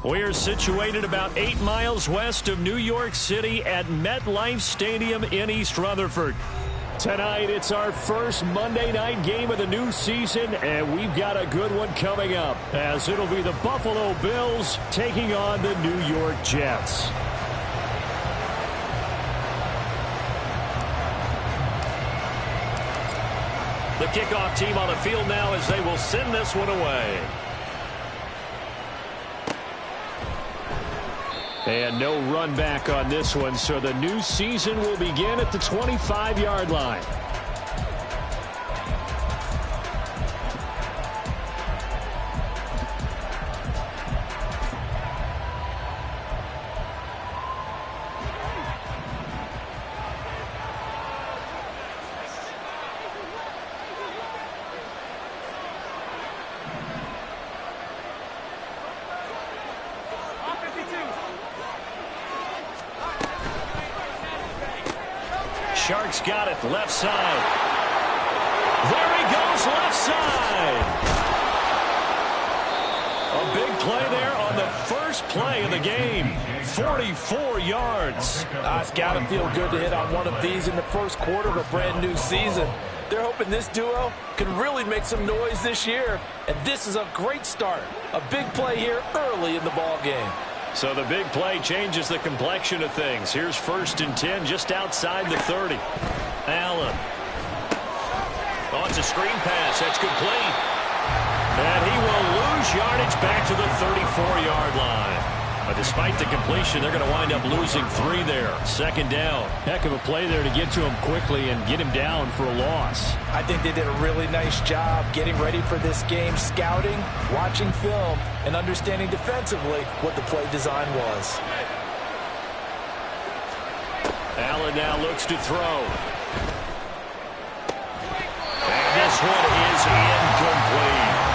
We're situated about 8 miles west of New York City at MetLife Stadium in East Rutherford. Tonight, it's our first Monday night game of the new season, and we've got a good one coming up, as it'll be the Buffalo Bills taking on the New York Jets. The kickoff team on the field now as they will send this one away. And no run back on this one, so the new season will begin at the 25-yard line. Sharks got it, left side. There he goes, left side. A big play there on the first play of the game. 44 yards. It's got to feel good to hit on one of these in the first quarter of a brand new season. They're hoping this duo can really make some noise this year. And this is a great start. A big play here early in the ball game. So the big play changes the complexion of things. Here's 1st and 10 just outside the 30. Allen. Oh, it's a screen pass. That's complete. And he will lose yardage back to the 34-yard line. But despite the completion, they're going to wind up losing 3 there. 2nd down. Heck of a play there to get to him quickly and get him down for a loss. I think they did a really nice job getting ready for this game, scouting, watching film, and understanding defensively what the play design was. Allen now looks to throw. And this one is incomplete.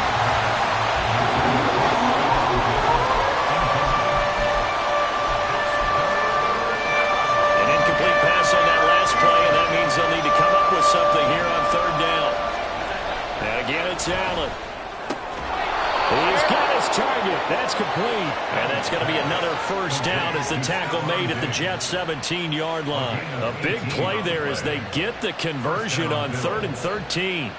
They'll need to come up with something here on 3rd down. And again, it's Allen. He's got his target. That's complete. And that's going to be another 1st down as the tackle made at the Jets' 17-yard line. A big play there as they get the conversion on 3rd and 13.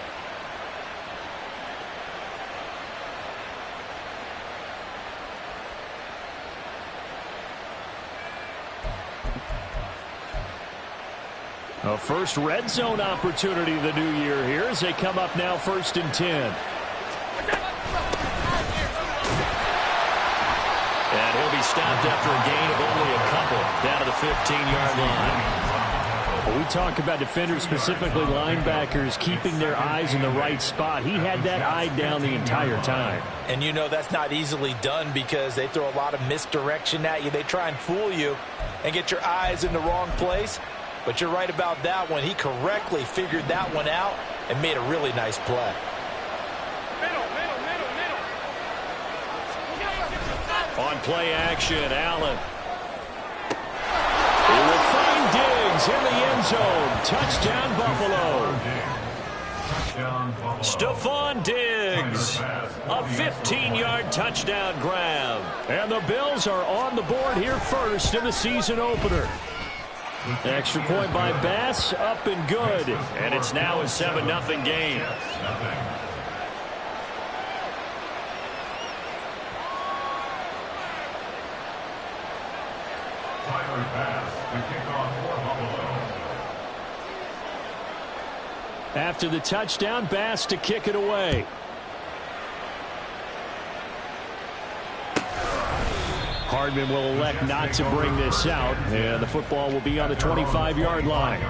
A first red zone opportunity the new year here as they come up now 1st and 10. And he'll be stopped after a gain of only a couple down to the 15-yard line. Well, we talk about defenders, specifically linebackers, keeping their eyes in the right spot. He had that eye down the entire time. And you know that's not easily done because they throw a lot of misdirection at you. They try and fool you and get your eyes in the wrong place. But you're right about that one. He correctly figured that one out and made a really nice play. On play action, Allen. He will find Diggs in the end zone. Touchdown, Buffalo. Stephon Diggs. A 15-yard touchdown grab. And the Bills are on the board here first in the season opener. Extra point by Bass, up and good. And it's now a 7-0 game. After the touchdown, Bass to kick it away. Hardman will elect not to bring this out, and the football will be on the 25-yard line.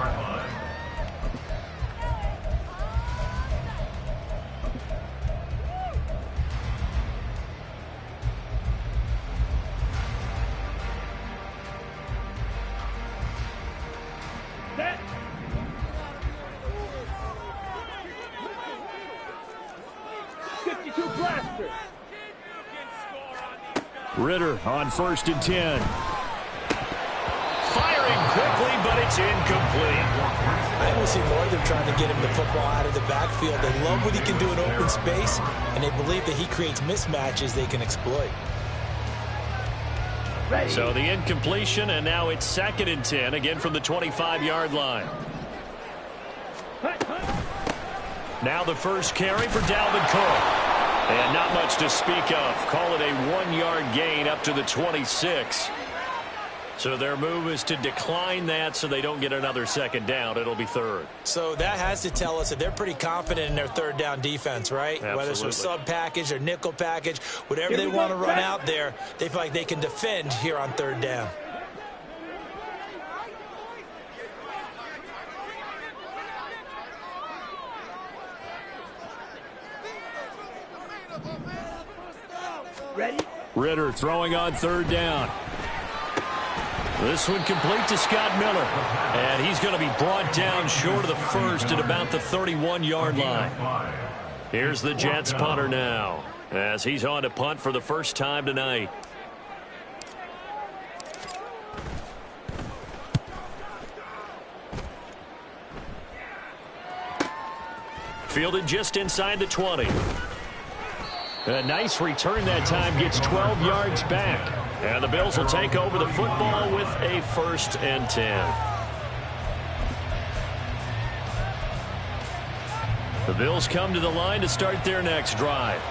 Ritter on 1st and 10. Firing quickly, but it's incomplete. I will see more of them trying to get him the football out of the backfield. They love what he can do in open space, and they believe that he creates mismatches they can exploit. So the incompletion, and now it's 2nd and 10, again from the 25-yard line. Now the first carry for Dalvin Cook. And not much to speak of. Call it a 1-yard gain up to the 26. So their move is to decline that so they don't get another 2nd down. It'll be 3rd. So that has to tell us that they're pretty confident in their 3rd down defense, right? Absolutely. Whether it's a sub package or nickel package, whatever they want to run out there, they feel like they can defend here on 3rd down. Ritter throwing on 3rd down. This one complete to Scott Miller. And he's going to be brought down short of the first at about the 31-yard line. Here's the Jets punter now, as he's on to punt for the first time tonight. Fielded just inside the 20. A nice return that time, gets 12 yards back. And the Bills will take over the football with a 1st and 10. The Bills come to the line to start their next drive.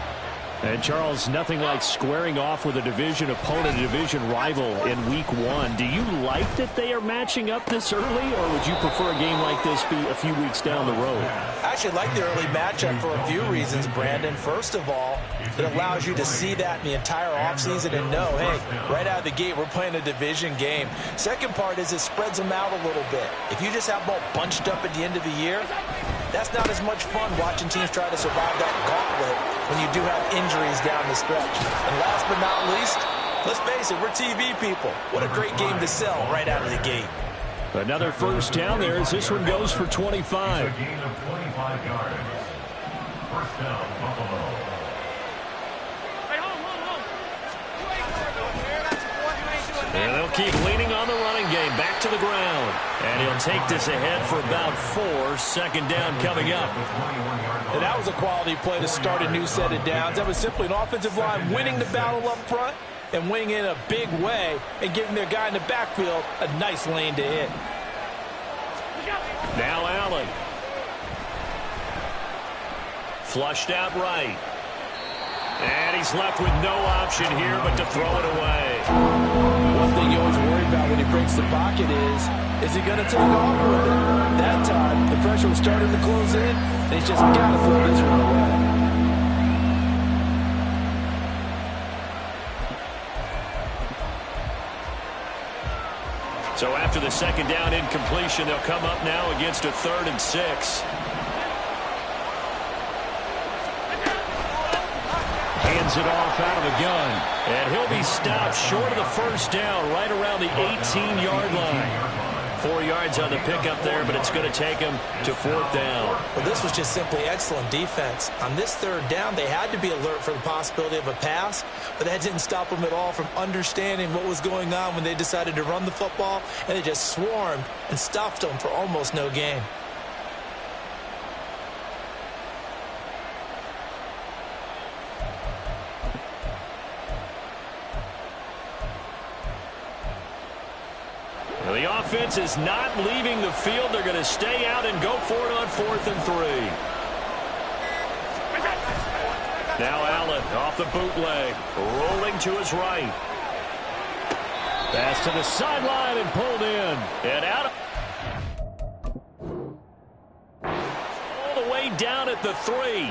And, Charles, nothing like squaring off with a division opponent, a division rival in Week 1. Do you like that they are matching up this early, or would you prefer a game like this be a few weeks down the road? I actually like the early matchup for a few reasons, Brandon. First of all, it allows you to see that in the entire offseason and know, hey, right out of the gate, we're playing a division game. Second part is it spreads them out a little bit. If you just have them all bunched up at the end of the year, that's not as much fun watching teams try to survive that gauntlet when you do have injuries down the stretch. And last but not least, let's face it, we're TV people. What a great game to sell right out of the gate. Another first down there as this one goes for 25. A gain of 25 yards. First down, Buffalo. And they'll keep leaning on the running game. Back to the ground. And he'll take this ahead for about 4. 2nd down coming up. And that was a quality play to start a new set of downs. That was simply an offensive line winning the battle up front and winning in a big way and giving their guy in the backfield a nice lane to hit. Now Allen. Flushed out right. And he's left with no option here but to throw it away. One thing you always worry about when he breaks the pocket is he going to take off with it? That time, the pressure was starting to close in, and he's just got to throw this one away. So after the 2nd down incompletion, they'll come up now against a 3rd and 6. Hands it off out of the gun. And he'll be stopped short of the first down, right around the 18-yard line. 4 yards on the pickup there, but it's going to take him to 4th down. Well, this was just simply excellent defense. On this 3rd down, they had to be alert for the possibility of a pass, but that didn't stop them at all from understanding what was going on when they decided to run the football, and they just swarmed and stopped them for almost no gain. The offense is not leaving the field. They're going to stay out and go for it on 4th and 3. Now Allen off the bootleg, rolling to his right. Pass to the sideline and pulled in. And out all the way down at the 3.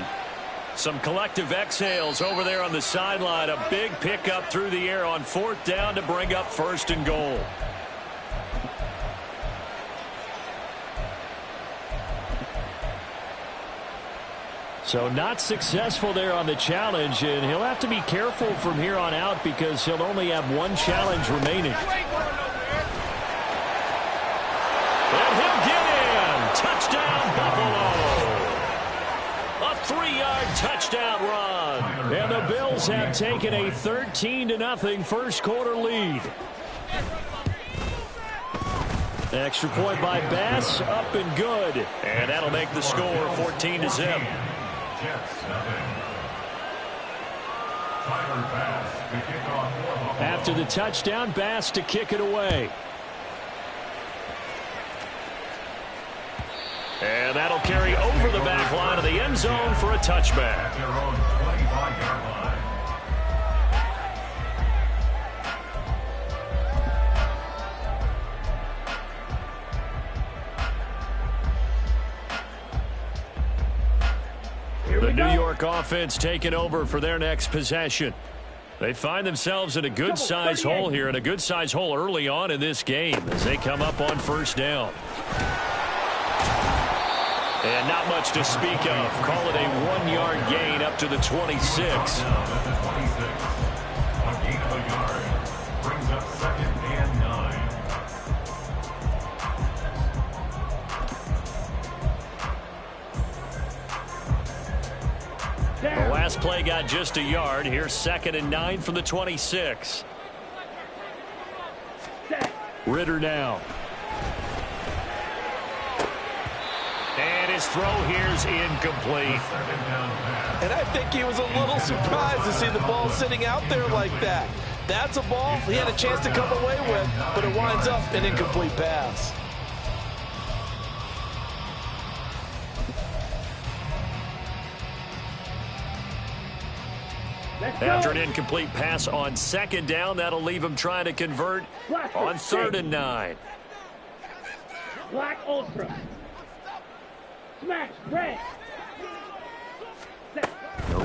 Some collective exhales over there on the sideline. A big pickup through the air on 4th down to bring up 1st and goal. So not successful there on the challenge, and he'll have to be careful from here on out because he'll only have one challenge remaining. And he'll get in. Touchdown, Buffalo. A 3-yard touchdown run. And the Bills have taken a 13-0 first quarter lead. Extra point by Bass, up and good. And that'll make the score 14-0. Tyler Bass to kick off for Buffalo. After the touchdown, Bass to kick it away. And that'll carry over the back line of the end zone for a touchback. At their own 25-yard line. The New York offense taking over for their next possession. They find themselves in a good-sized hole here, and a good-sized hole early on in this game as they come up on first down. And not much to speak of. Call it a 1-yard gain up to the 26. Now at the 26. A gain of a yard. Brings up 2nd and 9. The last play got just a yard. Here's 2nd and 9 from the 26. Ritter now. And his throw here's incomplete. And I think he was a little surprised to see the ball sitting out there like that. That's a ball he had a chance to come away with, but it winds up an incomplete pass. After an incomplete pass on 2nd down, that'll leave him trying to convert on 3rd and 9. Black Ultra. Smash, red.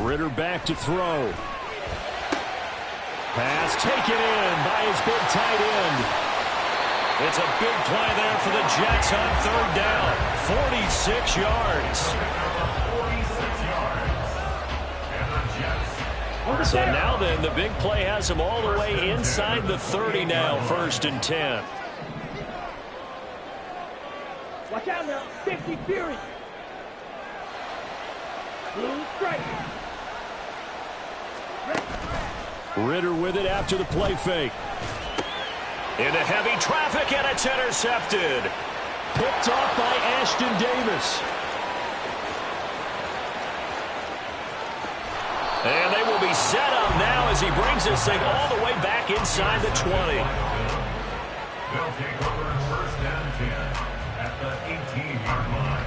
Ritter back to throw. Pass taken in by his big tight end. It's a big play there for the Jets on 3rd down. 46 yards. 46 yards. And the Jets. So now then, the big play has him all the way inside the 30 now, 1st and 10. Watch out now. 50 Fury. Blue strike. Ritter with it after the play fake. Into heavy traffic, and it's intercepted. Picked off by Ashton Davis. And they will be set up now as he brings this thing all the way back inside the 20. They'll take over 1st and 10 at the 18-yard line.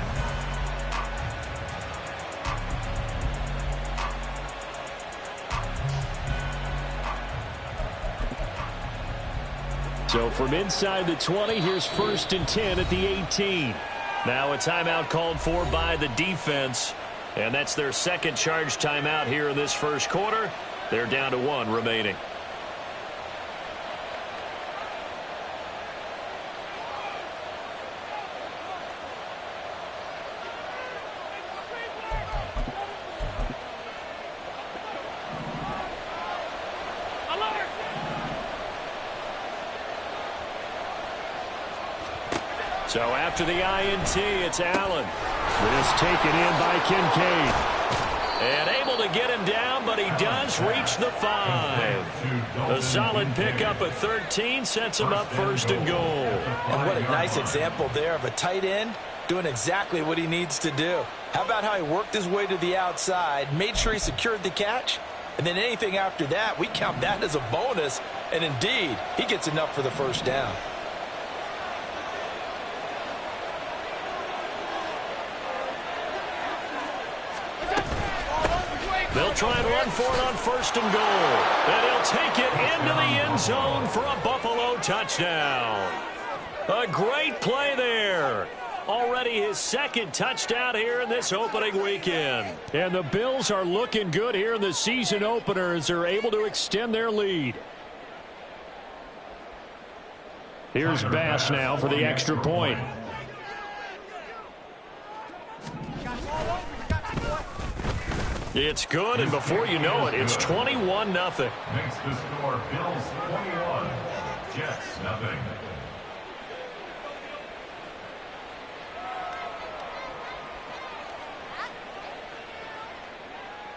So from inside the 20, here's 1st and 10 at the 18. Now a timeout called for by the defense. And that's their 2nd charge timeout here in this 1st quarter. They're down to 1 remaining. So after the INT, it's Allen. This taken in by Kincaid. And able to get him down, but he does reach the 5. A solid pickup at 13 sets him up 1st and goal. And what a nice example there of a tight end doing exactly what he needs to do. How about how he worked his way to the outside, made sure he secured the catch, and then anything after that, we count that as a bonus. And indeed, he gets enough for the 1st down. They'll try and run for it on 1st and goal. And he'll take it into the end zone for a Buffalo touchdown. A great play there. Already his 2nd touchdown here in this opening weekend. And the Bills are looking good here in the season opener as they're able to extend their lead. Here's Bass now for the extra point. It's good, and before you know it, it's 21-0. Makes the score Bills 21, Jets nothing.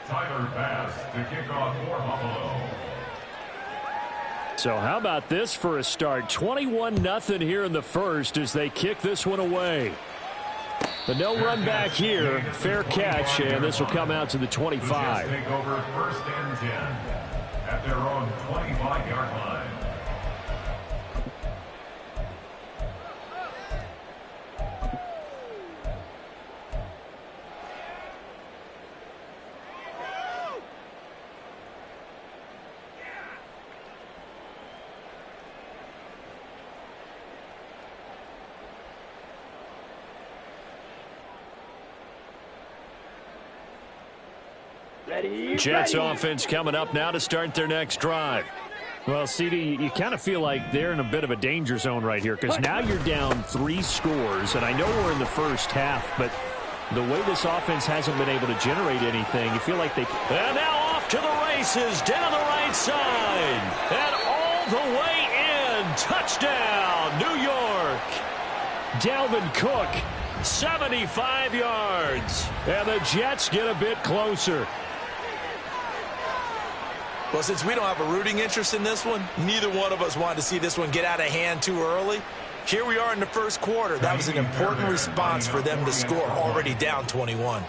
Tyler Bass to kick off for Buffalo. So how about this for a start? 21-0 here in the 1st as they kick this one away. The no run back here, fair catch, and this will come out to the 25. The Jets take over 1st and 10. at their own 25-yard line. Ready, Jets ready. offense coming up now to start their next drive. Well, CD, you kind of feel like they're in a bit of a danger zone right here because now you're down 3 scores, and I know we're in the first half, but the way this offense hasn't been able to generate anything, you feel like they... And now off to the races, down the right side, and all the way in. Touchdown, New York. Dalvin Cook, 75 yards, and the Jets get a bit closer. Well, since we don't have a rooting interest in this one, neither one of us wanted to see this one get out of hand too early. Here we are in the first quarter. That was an important response for them to score, already down 21.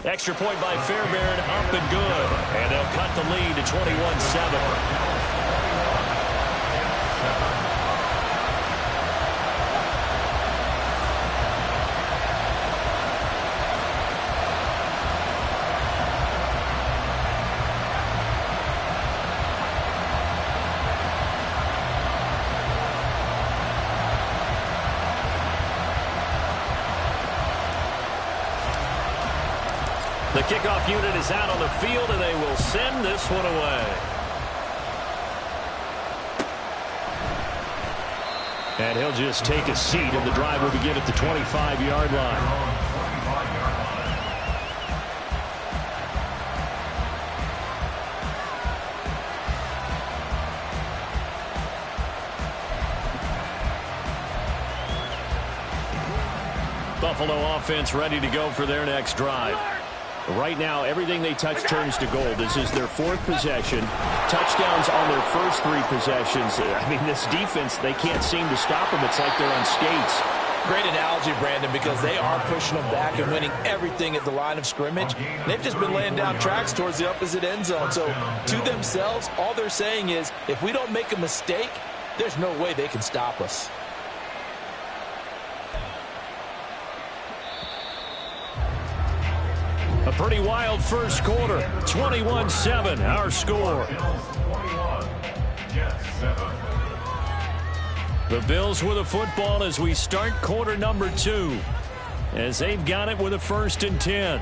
Extra point by Fairbairn, up and good. And they'll cut the lead to 21-7. The kickoff unit is out on the field, and they will send this one away. And he'll just take a seat, and the drive will begin at the 25-yard line. Buffalo offense ready to go for their next drive. Right now, everything they touch turns to gold. This is their 4th possession. Touchdowns on their first 3 possessions. I mean, this defense, they can't seem to stop them. It's like they're on skates. Great analogy, Brandon, because they are pushing them back and winning everything at the line of scrimmage. They've just been laying down tracks towards the opposite end zone. So, to themselves, all they're saying is, if we don't make a mistake, there's no way they can stop us. A pretty wild first quarter. 21-7, our score. The Bills with a football as we start quarter number 2. As they've got it with a 1st and 10.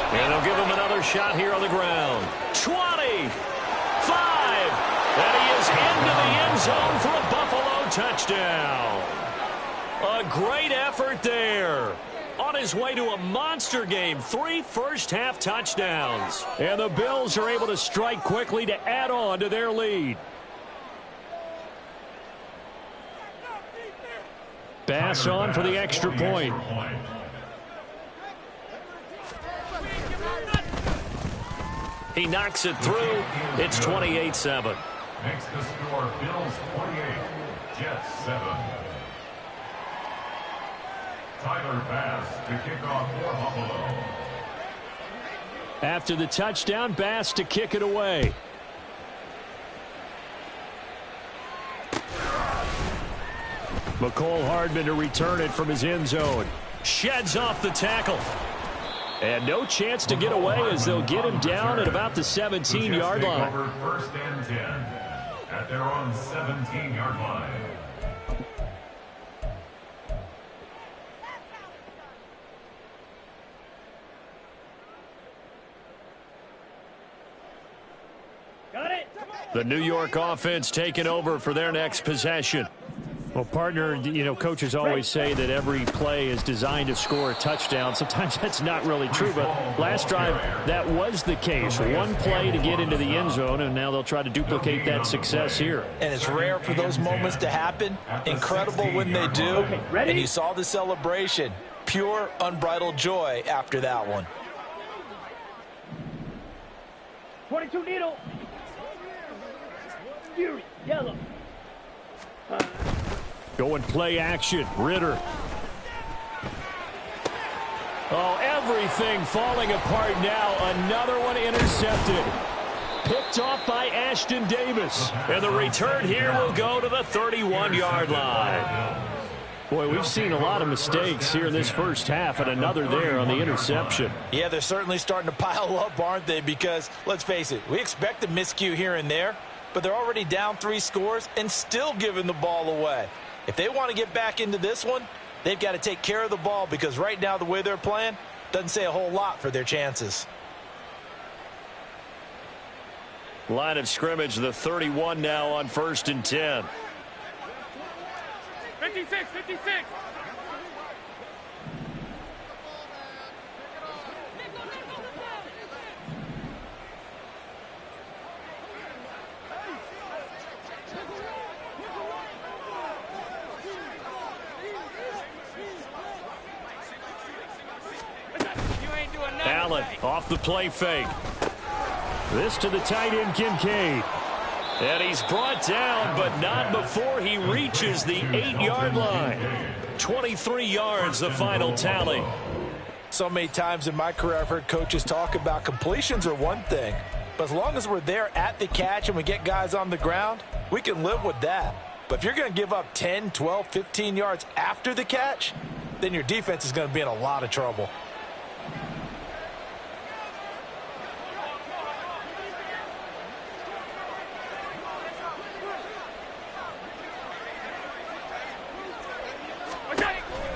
And they'll give him another shot here on the ground. 20, 5, and he is into the end zone for a Buffalo touchdown. A great effort there. On his way to a monster game, 3 first-half touchdowns. And the Bills are able to strike quickly to add on to their lead. Bass on for the extra point. He knocks it through. It's 28-7. Makes the score Bills 28, Jets 7. Tyler Bass to kick off for Buffalo. After the touchdown, Bass to kick it away. McCole Hardman to return it from his end zone. Sheds off the tackle. And no chance to get away as they'll get him down at about the 17-yard line. First and 10 at their own 17-yard line. Got it. The New York offense taking over for their next possession. Well, partner, you know, coaches always say that every play is designed to score a touchdown. Sometimes that's not really true, but last drive, that was the case. One play to get into the end zone, and now they'll try to duplicate that success here. And it's rare for those moments to happen. Incredible when they do. And you saw the celebration. Pure, unbridled joy after that one. 22 needle. Fury, yellow. Going play action. Ridder. Oh, everything falling apart now. Another one intercepted. Picked off by Ashton Davis. And the return here will go to the 31-yard line. Boy, we've seen a lot of mistakes here in this first half, and another there on the interception. Yeah, they're certainly starting to pile up, aren't they? Because, let's face it, we expect a miscue here and there, but they're already down 3 scores and still giving the ball away. If they want to get back into this one, they've got to take care of the ball, because right now the way they're playing doesn't say a whole lot for their chances. Line of scrimmage, the 31 now on 1st and 10. 56, 56. Allen off the play fake. This to the tight end, Kincaid. And he's brought down, but not before he reaches the 8-yard line. 23 yards, the final tally. So many times in my career I've heard coaches talk about completions are one thing, but as long as we're there at the catch and we get guys on the ground, we can live with that. But if you're going to give up 10, 12, 15 yards after the catch, then your defense is going to be in a lot of trouble.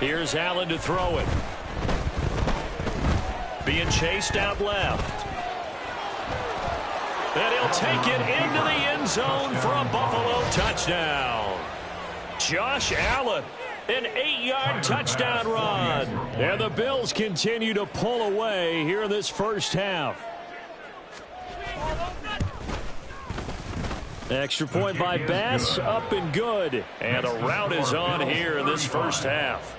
Here's Allen to throw it. Being chased out left. And he'll take it into the end zone for a Buffalo touchdown. Josh Allen, an 8-yard touchdown run. And the Bills continue to pull away here in this first half. Extra point by Bass, up and good. And a rout is on here in this first half.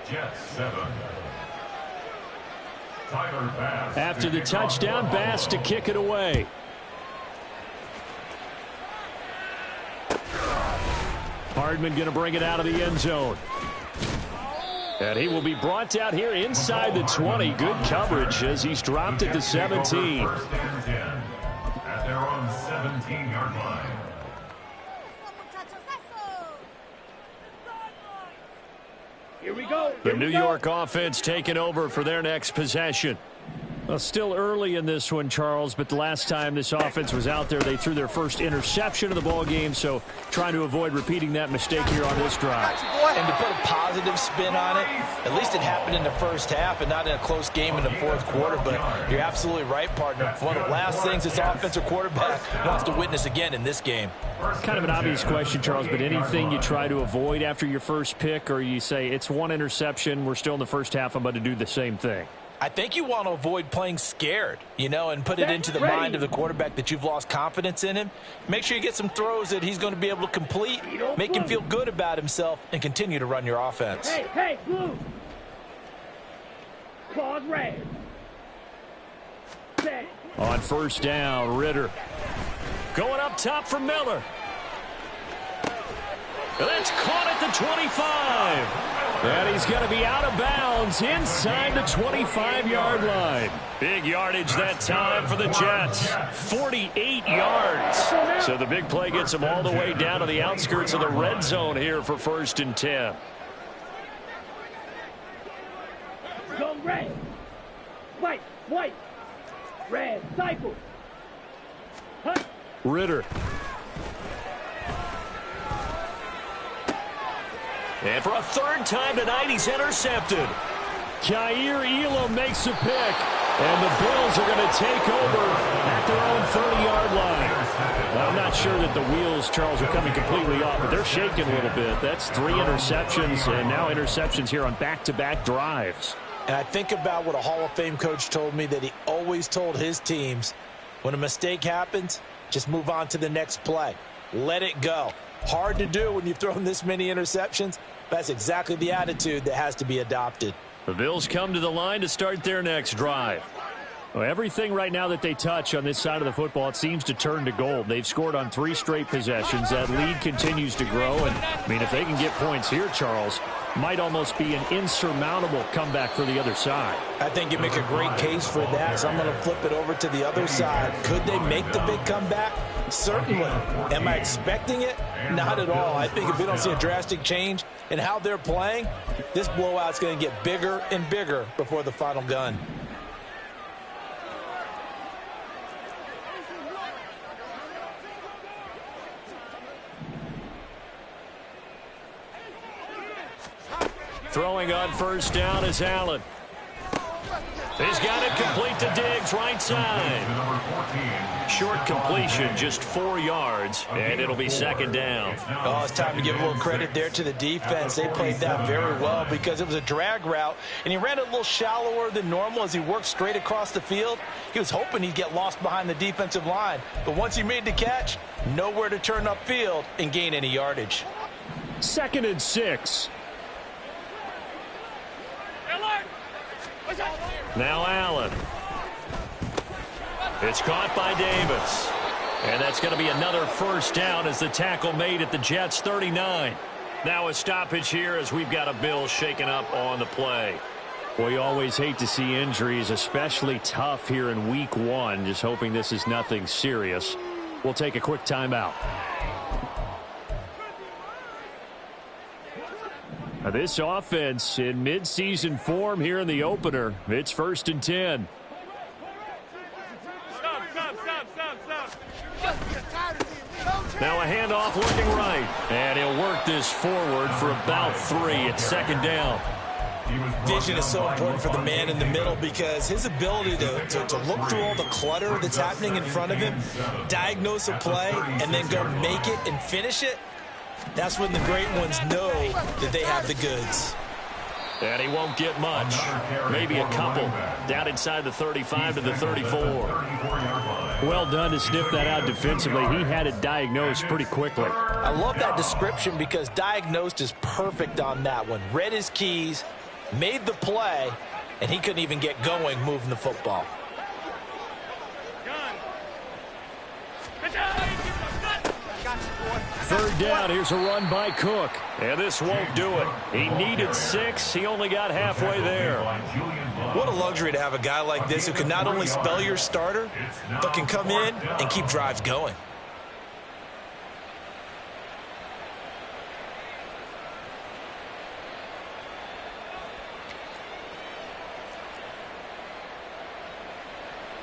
After the touchdown, Bass to kick it away. Hardman going to bring it out of the end zone. And he will be brought out here inside the 20. Good coverage as he's dropped at the 17. At their own 17-yard line. Here we go. The New York offense taking over for their next possession. Well, still early in this one, Charles, but the last time this offense was out there, they threw their first interception of the ball game, so trying to avoid repeating that mistake here on this drive. And to put a positive spin on it, at least it happened in the first half and not in a close game in the fourth quarter, but you're absolutely right, partner. One of the last things this offensive quarterback wants to witness again in this game. Kind of an obvious question, Charles, but anything you try to avoid after your first pick, or you say it's one interception, we're still in the first half, I'm about to do the same thing? I think you want to avoid playing scared, you know, and put it into the mind of the quarterback that you've lost confidence in him. Make sure you get some throws that he's going to be able to complete, make him feel good about himself, and continue to run your offense. Hey, blue. Claws red. Set. On first down, Ridder. Going up top for Miller. That's caught at the 25. And he's going to be out of bounds inside the 25-yard line. Big yardage that time for the Jets. 48 yards. So the big play gets them all the way down to the outskirts of the red zone here for 1st and 10. Go red. White. Red. Cycle. Hunt. Ridder. And for a third time tonight, he's intercepted. Kaiir Elam makes a pick. And the Bills are going to take over at their own 30-yard line. I'm not sure that the wheels, Charles, are coming completely off, but they're shaking a little bit. That's 3 interceptions, and now interceptions here on back-to-back drives. And I think about what a Hall of Fame coach told me, that he always told his teams, when a mistake happens, just move on to the next play. Let it go. Hard to do when you've thrown this many interceptions. That's exactly the attitude that has to be adopted. The Bills come to the line to start their next drive. Well, everything right now that they touch on this side of the football, it seems to turn to gold. They've scored on 3 straight possessions. That lead continues to grow. And, I mean, if they can get points here, Charles, might almost be an insurmountable comeback for the other side. I think you make a great case for that, so I'm going to flip it over to the other side. Could they make the big comeback? Certainly. Am I expecting it? Not at all. I think if we don't see a drastic change in how they're playing, this blowout's going to get bigger and bigger before the final gun. Throwing on first down is Allen. He's got it complete to Diggs, right side. Short completion, just 4 yards, and it'll be second down. Oh, it's time to give a little credit there to the defense. They played that very well because it was a drag route, and he ran it a little shallower than normal as he worked straight across the field. He was hoping he'd get lost behind the defensive line, but once he made the catch, nowhere to turn upfield and gain any yardage. 2nd and 6. Now Allen. It's caught by Davis. And that's going to be another first down as the tackle made at the Jets' 39. Now a stoppage here as we've got a Bill shaken up on the play. Well, you always hate to see injuries, especially tough here in week 1. Just hoping this is nothing serious. We'll take a quick timeout. Now this offense in midseason form here in the opener. It's 1st and 10. Now a handoff looking right. And he'll work this forward for about 3 at 2nd down. Vision is so important for the man in the middle because his ability to look through all the clutter that's happening in front of him, diagnose a play, and then go make it and finish it, that's when the great ones know that they have the goods. And he won't get much. Maybe a couple. Down inside the 35 to the 34. Well done to sniff that out defensively. He had it diagnosed pretty quickly. I love that description because diagnosed is perfect on that one. Read his keys, made the play, and he couldn't even get going moving the football. Third down, here's a run by Cook. And this won't do it. He needed 6. He only got halfway there. What a luxury to have a guy like this who can not only spell your starter, but can come in and keep drives going.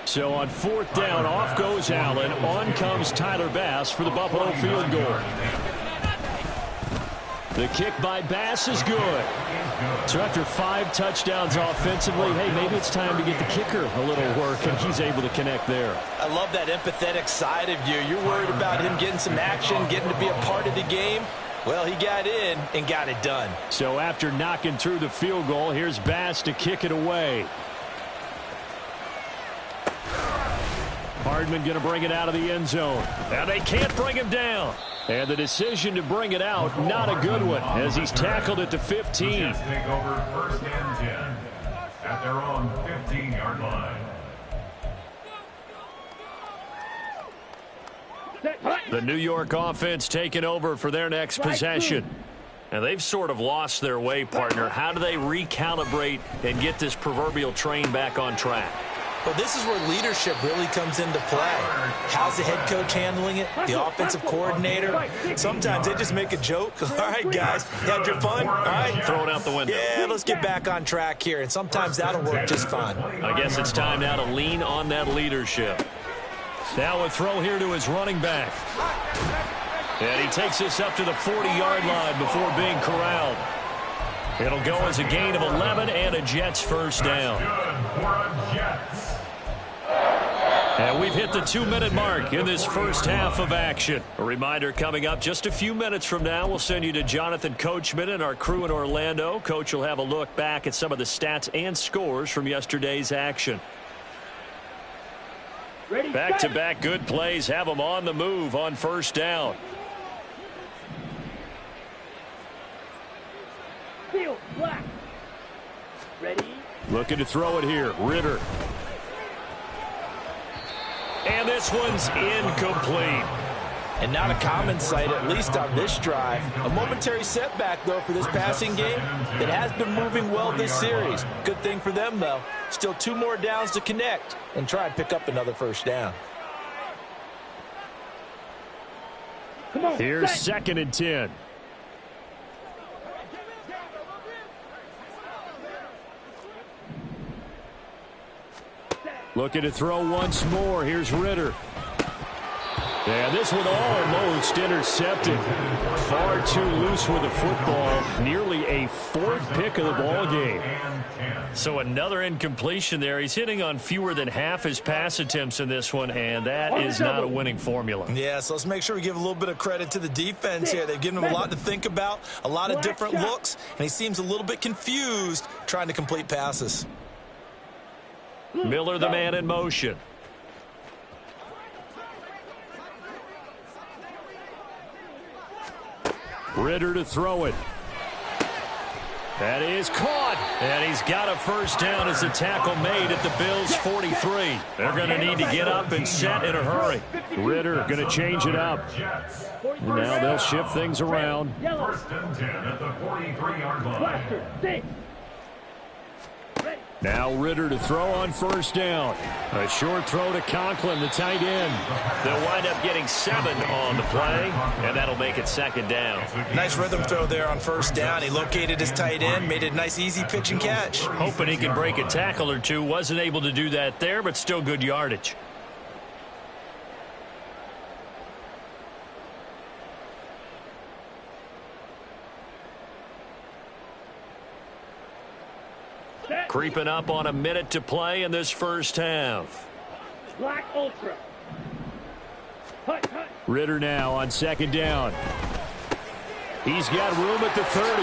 So on 4th down, off goes Allen. On comes Tyler Bass for the Buffalo field goal. The kick by Bass is good. So after 5 touchdowns offensively, hey, maybe it's time to get the kicker a little work, and he's able to connect there. I love that empathetic side of you. You're worried about him getting some action, getting to be a part of the game. Well, he got in and got it done. So after knocking through the field goal, here's Bass to kick it away. Hardman going to bring it out of the end zone. Now they can't bring him down. And the decision to bring it out, not a good one, as he's tackled at the 15. The Jets take over 1st and 10 at their own 15-yard line. The New York offense taking over for their next possession. And they've sort of lost their way, partner. How do they recalibrate and get this proverbial train back on track? Well, this is where leadership really comes into play. How's the head coach handling it? The offensive coordinator? Sometimes they just make a joke. All right, guys, you had your fun? All right. Throw it out the window. Yeah, let's get back on track here. And sometimes that'll work just fine. I guess it's time now to lean on that leadership. Now a throw here to his running back. And he takes this up to the 40-yard line before being corralled. It'll go as a gain of 11 and a Jets first down. And we've hit the 2-minute mark in this first half of action. A reminder coming up just a few minutes from now, we'll send you to Jonathan Coachman and our crew in Orlando. Coach will have a look back at some of the stats and scores from yesterday's action. Back-to-back good plays have them on the move on first down. Field, black. Ready? Looking to throw it here. Ridder. And this one's incomplete. And not a common sight, at least on this drive. A momentary setback, though, for this passing game. It has been moving well this series. Good thing for them, though. Still 2 more downs to connect and try and pick up another first down. Come on. Here's set. 2nd and 10. Looking to throw once more. Here's Ridder. And this one almost intercepted. Far too loose with the football. Nearly a 4th pick of the ball game. So another incompletion there. He's hitting on fewer than half his pass attempts in this one, and that is not a winning formula. Yeah, so let's make sure we give a little bit of credit to the defense here. They've given him a lot to think about, a lot of different looks, and he seems a little bit confused trying to complete passes. Miller, the man in motion. Ridder to throw it. That is caught. And he's got a first down as the tackle made at the Bills' 43. They're going to need to get up and set in a hurry. Ridder going to change it up. Now they'll shift things around. First and 10 at the 43-yard line. Blaster, 6. Now Ridder to throw on first down. A short throw to Conklin, the tight end. They'll wind up getting 7 on the play, and that'll make it 2nd down. Nice rhythm throw there on first down. He located his tight end, made it a nice, easy pitch and catch. Hoping he can break a tackle or two. Wasn't able to do that there, but still good yardage. Creeping up on a minute to play in this first half. Black Ultra. Hut, hut. Ridder now on 2nd down. He's got room at the 30.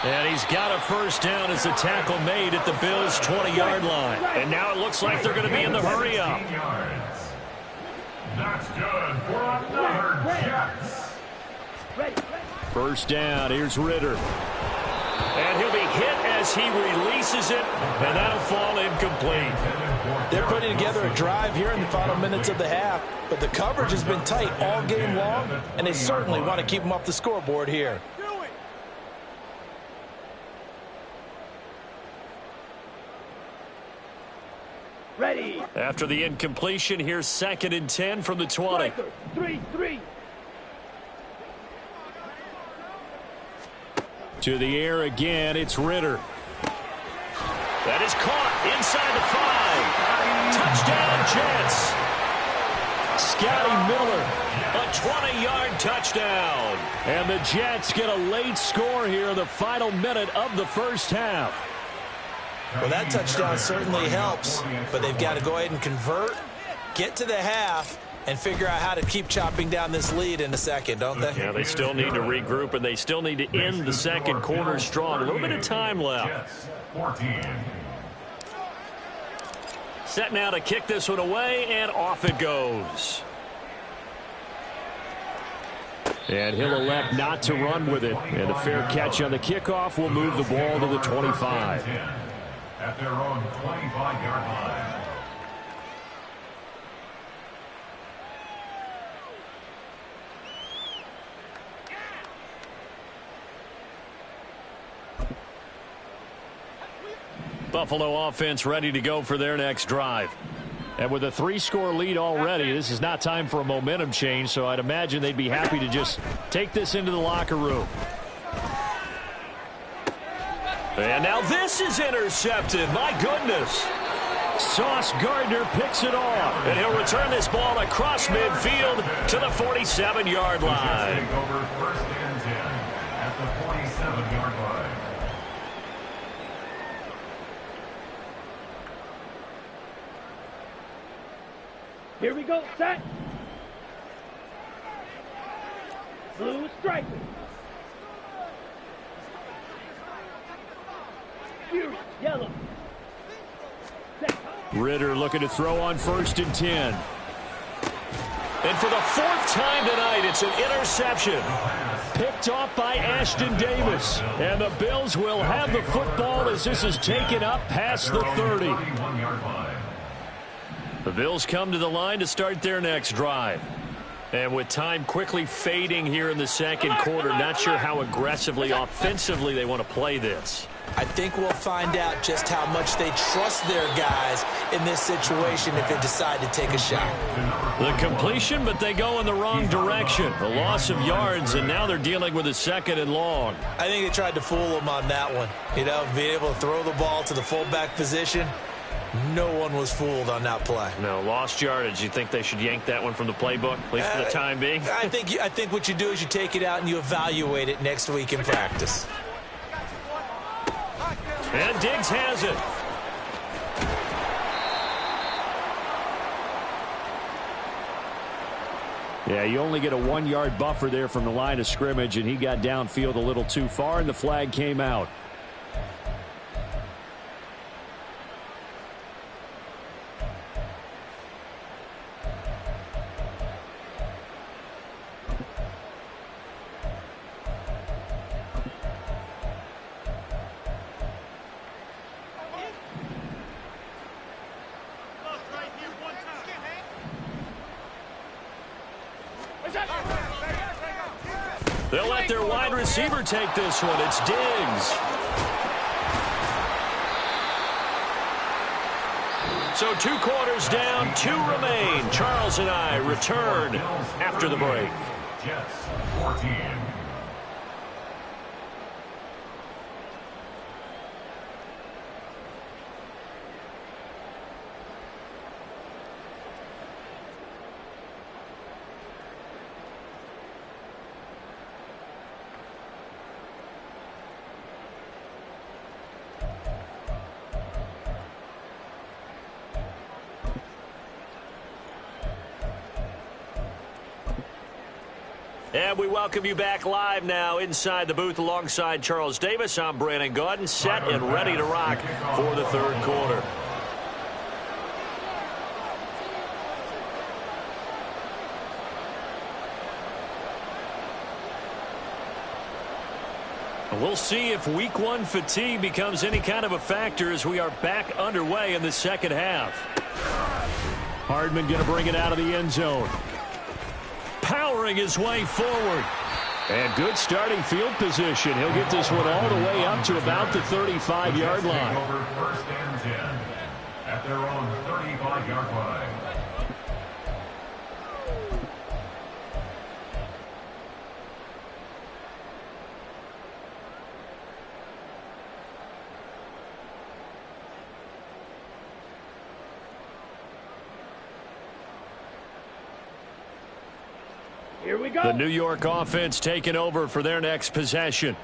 And he's got a first down as the tackle made at the Bills' 20-yard line. And now it looks like they're going to be in the hurry up. That's good for another Jets. Ready. First down. Here's Ridder. And he'll be hit as he releases it, and that'll fall incomplete. They're putting together a drive here in the final minutes of the half, but the coverage has been tight all game long, and they certainly want to keep them off the scoreboard here. Ready. After the incompletion, here's 2nd and 10 from the 20. 3-3. To the air again, it's Ridder. That is caught inside the 5. Touchdown, Jets. Scotty Miller, a 20-yard touchdown. And the Jets get a late score here in the final minute of the first half. Well, that touchdown certainly helps, but they've got to go ahead and convert, get to the half, and figure out how to keep chopping down this lead in a second, don't they? Yeah, they still need to regroup, and they still need to end the second quarter strong. A little bit of time left. 14. Set now to kick this one away, and off it goes. And he'll elect not to run with it. And a fair catch on the kickoff will move the ball to the 25. At their own 25-yard line. Buffalo offense ready to go for their next drive. And with a 3-score lead already, this is not time for a momentum change, so I'd imagine they'd be happy to just take this into the locker room. And now this is intercepted. My goodness. Sauce Gardner picks it off. And he'll return this ball across midfield to the 47-yard line. Take over first and 10 at the 47-yard line. Here we go. Set. Blue striker. Fury. Yellow. Set. Ritter looking to throw on 1st and 10. And for the 4th time tonight, it's an interception. Picked off by Ashton Davis. And the Bills will have the football as this is taken up past the 30. The Bills come to the line to start their next drive. And with time quickly fading here in the second quarter, not sure how aggressively, offensively they want to play this. I think we'll find out just how much they trust their guys in this situation if they decide to take a shot. The completion, but they go in the wrong direction. A loss of yards, and now they're dealing with a 2nd and long. I think they tried to fool them on that one. You know, being able to throw the ball to the fullback position. No one was fooled on that play. No, lost yardage. You think they should yank that one from the playbook, at least for the time being? I think what you do is you take it out and you evaluate it next week in practice. And Diggs has it. Yeah, you only get a 1-yard buffer there from the line of scrimmage, and he got downfield a little too far, and the flag came out. They'll let their wide receiver take this one. It's Diggs. So 2 quarters down, 2 remain. Charles and I return after the break. Jets 14. And we welcome you back live now inside the booth alongside Charles Davis. I'm Brandon Gaudin, set and ready to rock for the 3rd quarter. We'll see if week 1 fatigue becomes any kind of a factor as we are back underway in the second half. Hardman going to bring it out of the end zone. Powering his way forward. And good starting field position. He'll get this one all the way up to about the 35-yard line. Over 1st and 10 at their own 35-yard line. Here we go. The New York offense taking over for their next possession.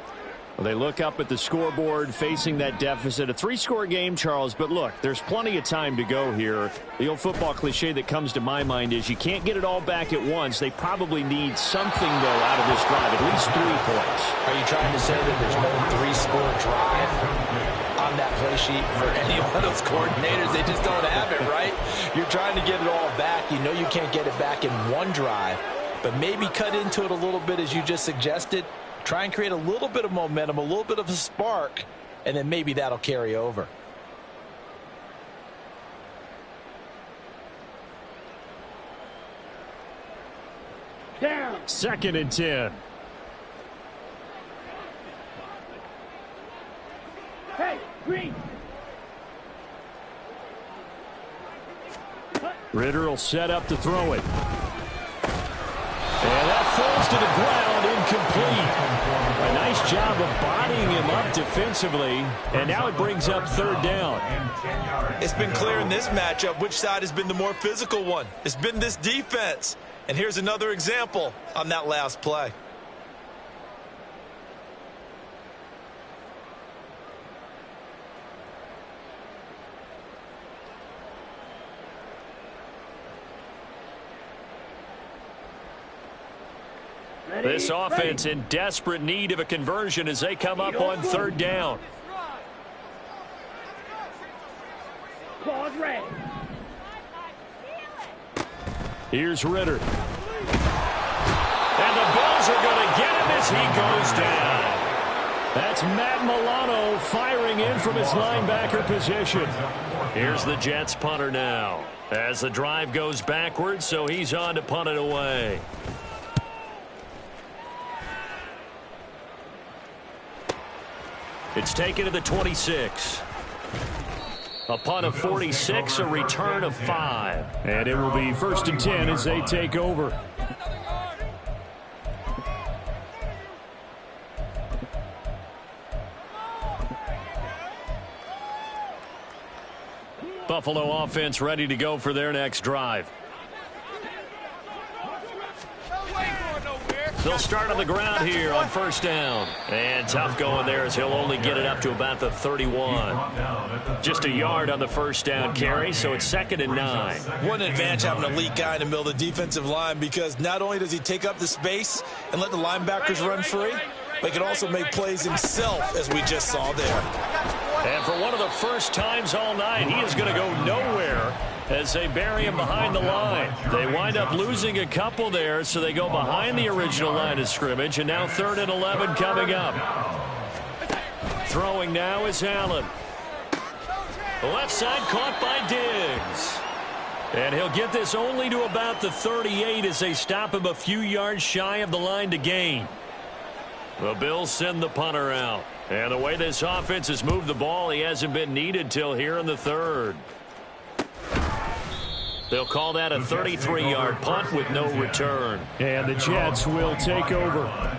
Well, they look up at the scoreboard facing that deficit. A 3-score game, Charles, but look, there's plenty of time to go here. The old football cliche that comes to my mind is you can't get it all back at once. They probably need something, though, out of this drive, at least 3 points. Are you trying to say that there's no 3-score drive on that play sheet for any one of those coordinators? They just don't have it, right? You're trying to get it all back. You know you can't get it back in one drive. But maybe cut into it a little bit as you just suggested. Try and create a little bit of momentum, a little bit of a spark, and then maybe that'll carry over. Down. 2nd and 10. Hey, green. Ritter will set up to throw it. And that falls to the ground, incomplete. A nice job of bodying him up defensively, and now it brings up 3rd down. It's been clear in this matchup which side has been the more physical one. It's been this defense. And here's another example on that last play. This offense in desperate need of a conversion as they come up on third down. Claws red. Here's Ritter. And the Bills are going to get him as he goes down. That's Matt Milano firing in from his linebacker position. Here's the Jets punter now as the drive goes backwards, so he's on to punt it away. It's taken to the 26. A punt of 46, a return of 5. And it will be 1st and 10 as they take over. Buffalo offense ready to go for their next drive. They'll start on the ground here on 1st down. And tough going there as he'll only get it up to about the 31. Just a yard on the 1st down carry, so it's 2nd and 9. What an advantage having an elite guy in the middle of the defensive line, because not only does he take up the space and let the linebackers run free, but he can also make plays himself, as we just saw there. And for one of the first times all night, he is going to go nowhere as they bury him behind the line. They wind up losing a couple there, so they go behind the original line of scrimmage, and now 3rd and 11 coming up. Throwing now is Allen. The left side caught by Diggs. And he'll get this only to about the 38 as they stop him a few yards shy of the line to gain. The Bills send the punter out. And the way this offense has moved the ball, he hasn't been needed till here in the 3rd. They'll call that a 33-yard punt with no return. And the Jets will take over.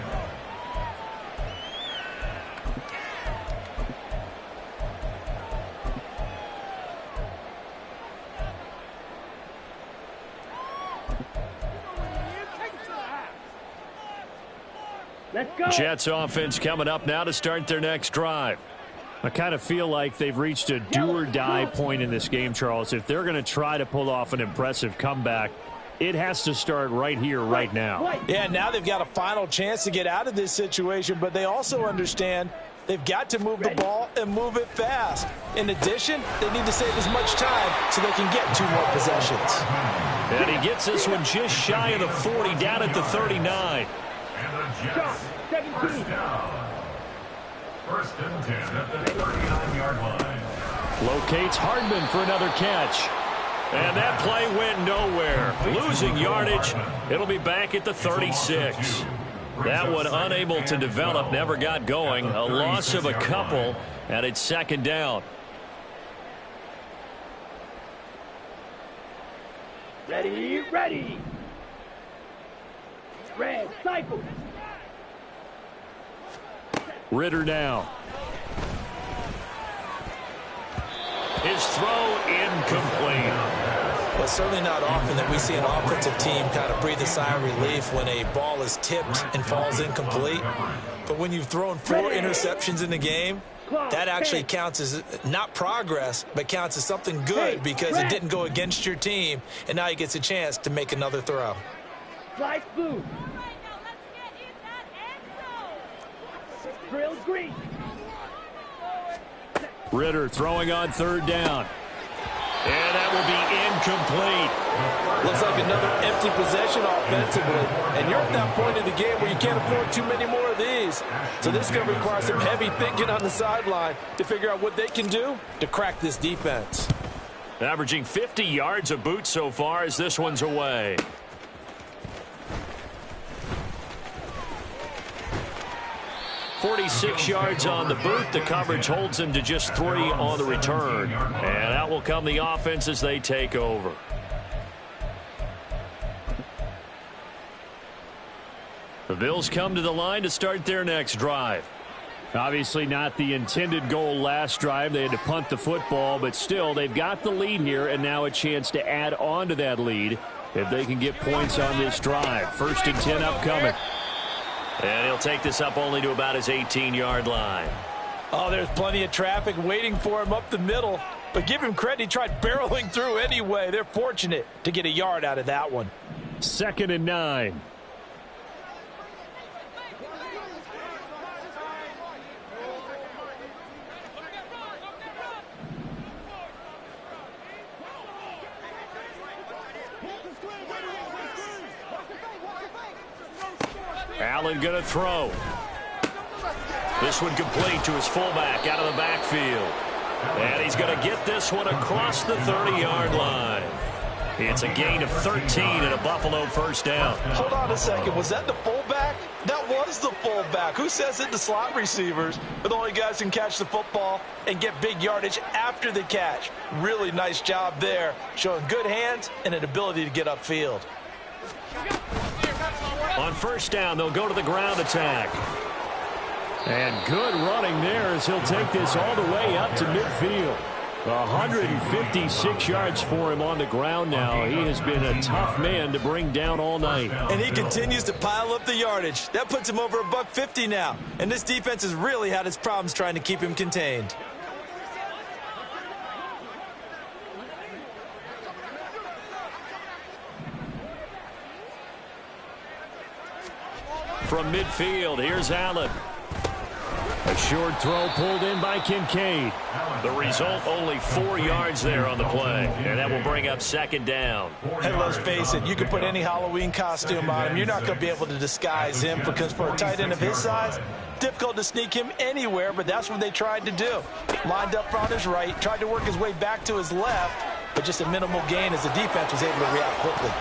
Let's go. Jets offense coming up now to start their next drive. I kind of feel like they've reached a do-or-die point in this game, Charles. If they're going to try to pull off an impressive comeback, it has to start right here, right now. Yeah, now they've got a final chance to get out of this situation, but they also understand they've got to move the ball and move it fast. In addition, they need to save as much time so they can get 2 more possessions. And he gets this one just shy of the 40, down at the 39. And the Jets, 1st down. 1st and 10 at the 39-yard line. Locates Hardman for another catch. And that play went nowhere. Losing yardage. It'll be back at the 36. That one unable to develop, never got going. A loss of a couple, and it's 2nd down. Ready, ready. Red, cycle. Ritter now. His throw incomplete. Well, it's certainly not often that we see an offensive team kind of breathe a sigh of relief when a ball is tipped and falls incomplete. But when you've thrown 4 interceptions in the game, that actually counts as not progress, but counts as something good because it didn't go against your team, and now he gets a chance to make another throw. Slice blue. Drill green. Ritter throwing on 3rd down. And that will be incomplete. Looks like another empty possession offensively. And you're at that point in the game where you can't afford too many more of these. So this is going to require some heavy thinking on the sideline to figure out what they can do to crack this defense. Averaging 50 yards a boot so far as this one's away. .46 yards on the boot. The coverage holds him to just 3 on the return. And out will come the offense as they take over. The Bills come to the line to start their next drive. Obviously not the intended goal last drive. They had to punt the football, but still they've got the lead here and now a chance to add on to that lead if they can get points on this drive. 1st and 10 upcoming. And he'll take this up only to about his 18-yard line. Oh, there's plenty of traffic waiting for him up the middle. But give him credit, he tried barreling through anyway. They're fortunate to get a yard out of that one. 2nd and 9. Allen going to throw. This one complete to his fullback out of the backfield. And he's going to get this one across the 30-yard line. It's a gain of 13 and a Buffalo first down. Hold on a second. Was that the fullback? That was the fullback. Who says it? The slot receivers are the only guys who can catch the football and get big yardage after the catch. Really nice job there, showing good hands and an ability to get upfield. On first down, they'll go to the ground attack. And good running there as he'll take this all the way up to midfield. 156 yards for him on the ground now. He has been a tough man to bring down all night. And he continues to pile up the yardage. That puts him over $150 now. And this defense has really had its problems trying to keep him contained. From midfield, here's Allen. A short throw pulled in by Kincaid. The result, only 4 yards there on the play. And that will bring up second down. Hey, let's face it, you can put any Halloween costume on him. You're not going to be able to disguise him because for a tight end of his size, difficult to sneak him anywhere, but that's what they tried to do. Lined up on his right, tried to work his way back to his left, but just a minimal gain as the defense was able to react quickly.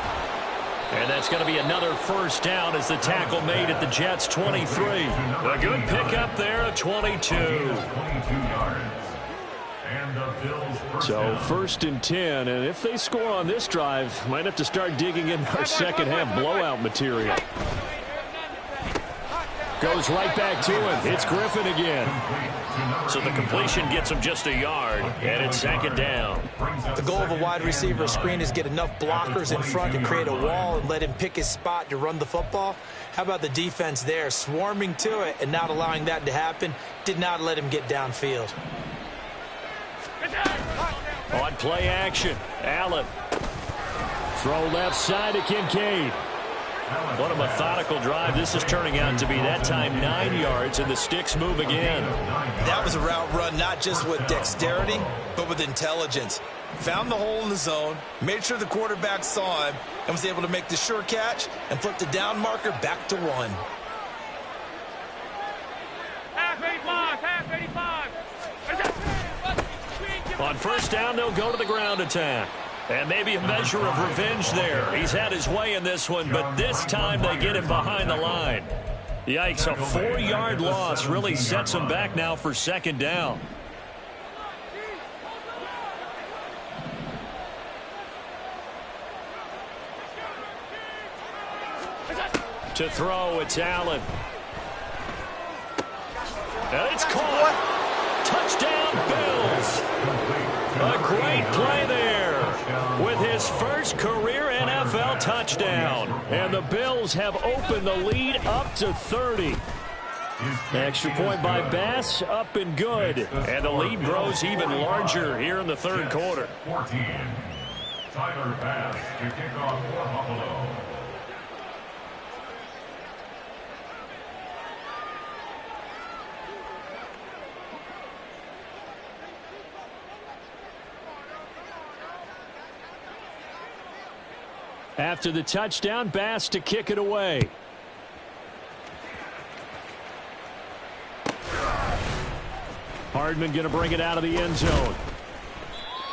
And that's going to be another first down as the tackle made at the Jets' 23. A good pickup there at 22. So first and 10, and if they score on this drive, might have to start digging in our second half blowout material. Goes right back to him. It's Griffin again. So the completion gets him just a yard, and it's second down. The goal of a wide receiver screen is get enough blockers in front to create a wall and let him pick his spot to run the football. How about the defense there, swarming to it and not allowing that to happen? Did not let him get downfield. On play action, Allen. Throw left side to Kincaid. What a methodical drive this is turning out to be. That time 9 yards, and the sticks move again. That was a route run not just with dexterity, but with intelligence. Found the hole in the zone, made sure the quarterback saw him, and was able to make the sure catch and flip the down marker back to 1. Half 85, half 85. On first down, they'll go to the ground attack. And maybe a measure of revenge there. He's had his way in this one, but this time they get him behind the line. Yikes, a 4-yard loss really sets him back now for second down. To throw, it's Allen. And it's caught. Touchdown, Bills. A great play there with his first career NFL touchdown. And the Bills have opened the lead up to 30. Extra point by Bass, up and good. And the lead grows even larger here in the third quarter. 14. Tyler Bass to kick off for Buffalo. After the touchdown, Bass to kick it away. Hardman going to bring it out of the end zone.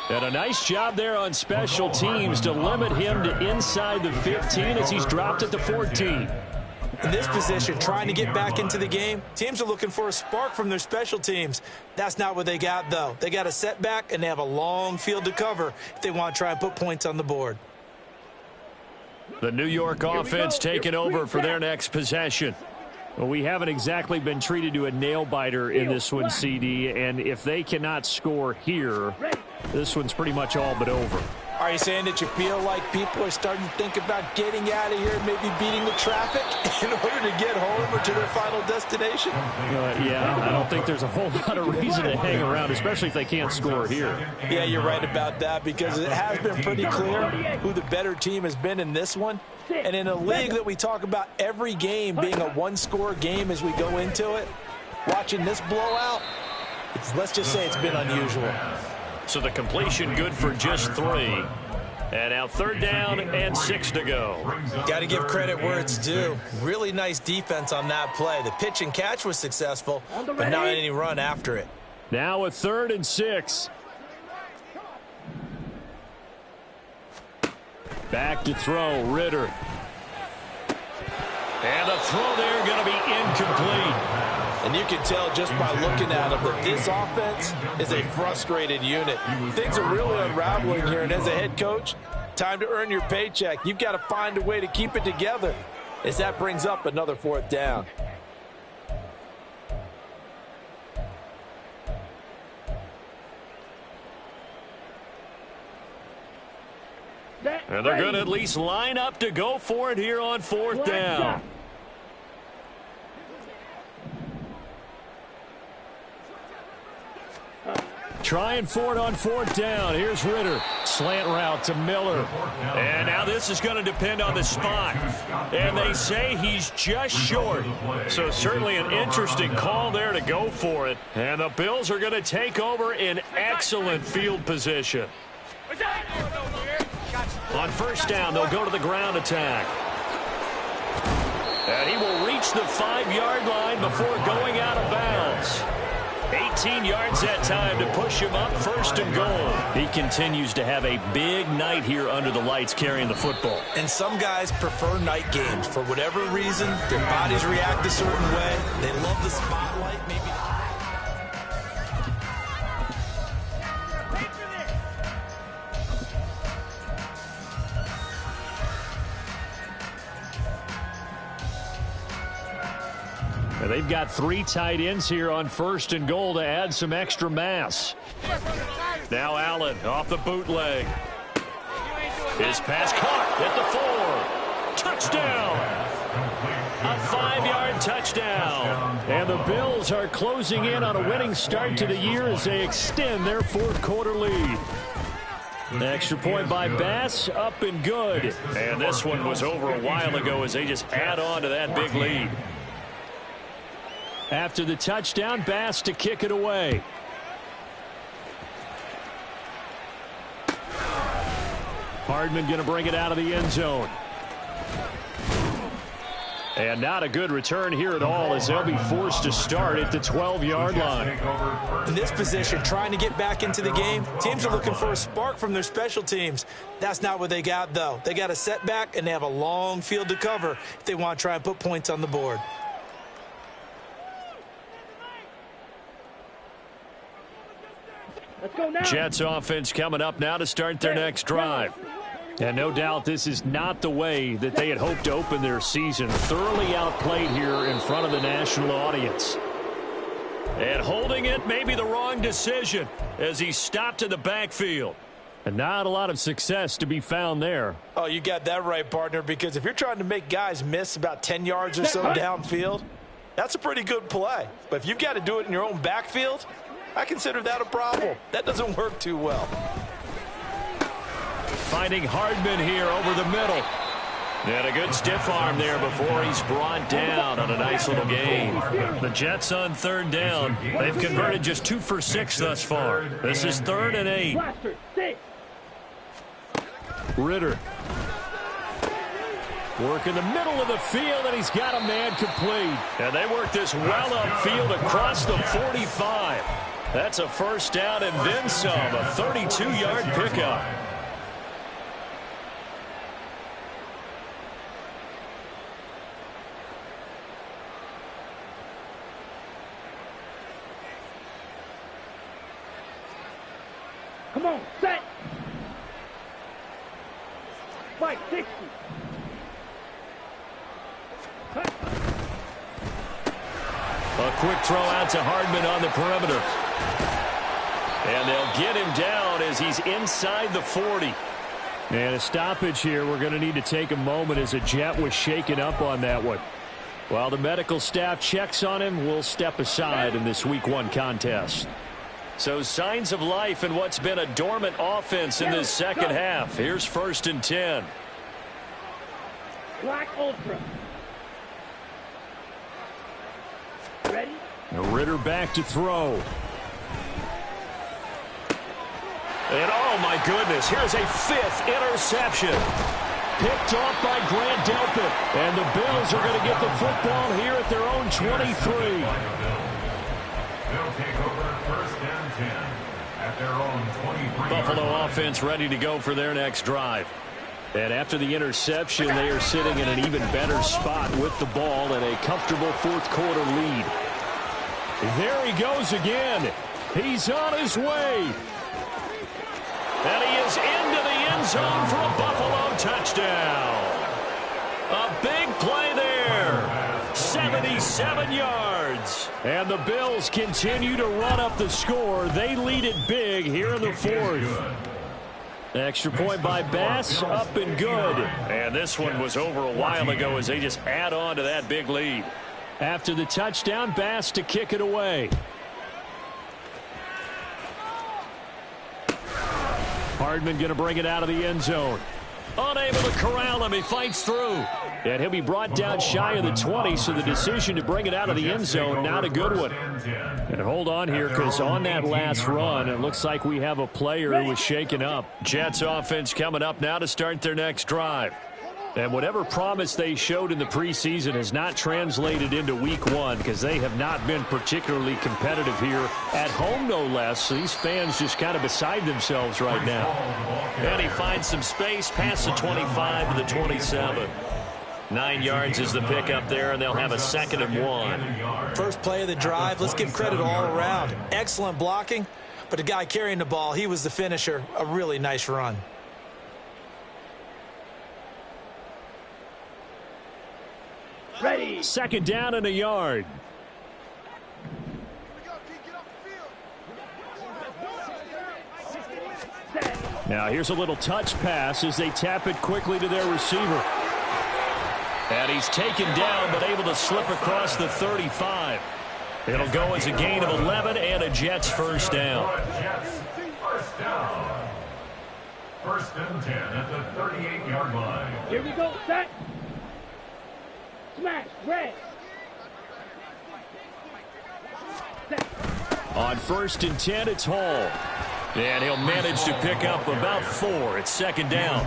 And a nice job there on special teams to limit him to inside the 15 as he's dropped at the 14. In this position, trying to get back into the game, teams are looking for a spark from their special teams. That's not what they got, though. They got a setback, and they have a long field to cover if they want to try and put points on the board. The New York offense taking over for their next possession. Well, we haven't exactly been treated to a nail-biter in this one, CD, and if they cannot score here, this one's pretty much all but over. Are you saying that you feel like people are starting to think about getting out of here, maybe beating the traffic in order to get home or to their final destination? Yeah, I don't think there's a whole lot of reason to hang around, especially if they can't score here. Yeah, you're right about that because it has been pretty clear who the better team has been in this one. And in a league that we talk about every game being a one-score game as we go into it, watching this blowout, let's just say it's been unusual. So the completion good for just 3. And now 3rd down and 6 to go. Got to give credit where it's due. Really nice defense on that play. The pitch and catch was successful, but not any run after it. Now a 3rd and 6. Back to throw, Ritter. And the throw there going to be incomplete. And you can tell just by looking at them that this offense is a frustrated unit. Things are really unraveling here, and as a head coach, time to earn your paycheck. You've got to find a way to keep it together as that brings up another 4th down. And they're going to at least line up to go for it here on 4th down. Trying for it on 4th down. Here's Ritter. Slant route to Miller. And now this is going to depend on the spot. And they say he's just short. So certainly an interesting call there to go for it. And the Bills are going to take over in excellent field position. On 1st down, they'll go to the ground attack. And he will reach the 5-yard line before going out of bounds. 18 yards that time to push him up 1st and goal. He continues to have a big night here under the lights carrying the football. And some guys prefer night games. For whatever reason, their bodies react a certain way. They love the spotlight, maybe. And they've got 3 tight ends here on 1st and goal to add some extra mass. Now Allen off the bootleg. His pass caught at the 4. Touchdown. A 5-yard touchdown. And the Bills are closing in on a winning start to the year as they extend their 4th quarter lead. The extra point by Bass, up and good. And this one was over a while ago as they just add on to that big lead. After the touchdown, Bass to kick it away. Hardman going to bring it out of the end zone. And not a good return here at all as they'll be forced to start at the 12-yard line. In this position, trying to get back into the game, teams are looking for a spark from their special teams. That's not what they got, though. They got a setback, and they have a long field to cover if they want to try and put points on the board. Jets offense coming up now to start their next drive. And no doubt this is not the way that they had hoped to open their season. Thoroughly outplayed here in front of the national audience. And holding it may be the wrong decision as he stopped in the backfield. And not a lot of success to be found there. Oh, you got that right, partner, because if you're trying to make guys miss about 10 yards or so downfield, that's a pretty good play. But if you've got to do it in your own backfield, I consider that a problem. That doesn't work too well. Finding Hardman here over the middle. And a good stiff arm there before he's brought down on a nice little gain. The Jets on 3rd down. They've converted just 2 for 6 thus far. This is 3rd and 8. Ritter. Work in the middle of the field, and he's got a man complete. And they work this well upfield across the 45. That's a 1st down and then some, a 32-yard pickup. Come on, set. Fight, 60. A quick throw out to Hardman on the perimeter. And they'll get him down as he's inside the 40. And a stoppage here. We're going to need to take a moment as a Jet was shaken up on that one. While the medical staff checks on him, we'll step aside in this Week 1 contest. So signs of life in what's been a dormant offense in this second half. Here's 1st and 10. Black Ultra. Ready? Ritter back to throw. And oh my goodness, here's a 5th interception. Picked off by Grant Delpit. And the Bills are going to get the football here at their own 23. They'll take over first and 10 at their own 23. Buffalo offense ready to go for their next drive. And after the interception, they are sitting in an even better spot with the ball and a comfortable 4th quarter lead. There he goes again. He's on his way. And he is into the end zone for a Buffalo touchdown. A big play there. 77 yards. And the Bills continue to run up the score. They lead it big here in the 4th. Extra point by Bass, up and good. And this one was over a while ago as they just add on to that big lead. After the touchdown, Bass to kick it away. Hardman going to bring it out of the end zone. Unable to corral him. He fights through. And he'll be brought down shy of the 20, so the decision to bring it out of the end zone, not a good one. And hold on here, because on that last run, it looks like we have a player who was shaken up. Jets offense coming up now to start their next drive. And whatever promise they showed in the preseason has not translated into week 1 because they have not been particularly competitive here at home, no less. So these fans just kind of beside themselves right now. And he finds some space past the 25 to the 27. 9 yards is the pickup there, and they'll have a 2nd and 1. First play of the drive. Let's give credit all around. Excellent blocking, but the guy carrying the ball, he was the finisher. A really nice run. Ready. 2nd down and a yard. Now here's a little touch pass as they tap it quickly to their receiver. And he's taken down but able to slip across the 35. It'll go as a gain of 11 and a Jets first down. Jets first down. 1st and 10 at the 38-yard line. Here we go. Set. Smash. Red. Set. On 1st and 10, it's Hall. And he'll manage to pick up about 4. It's 2nd down.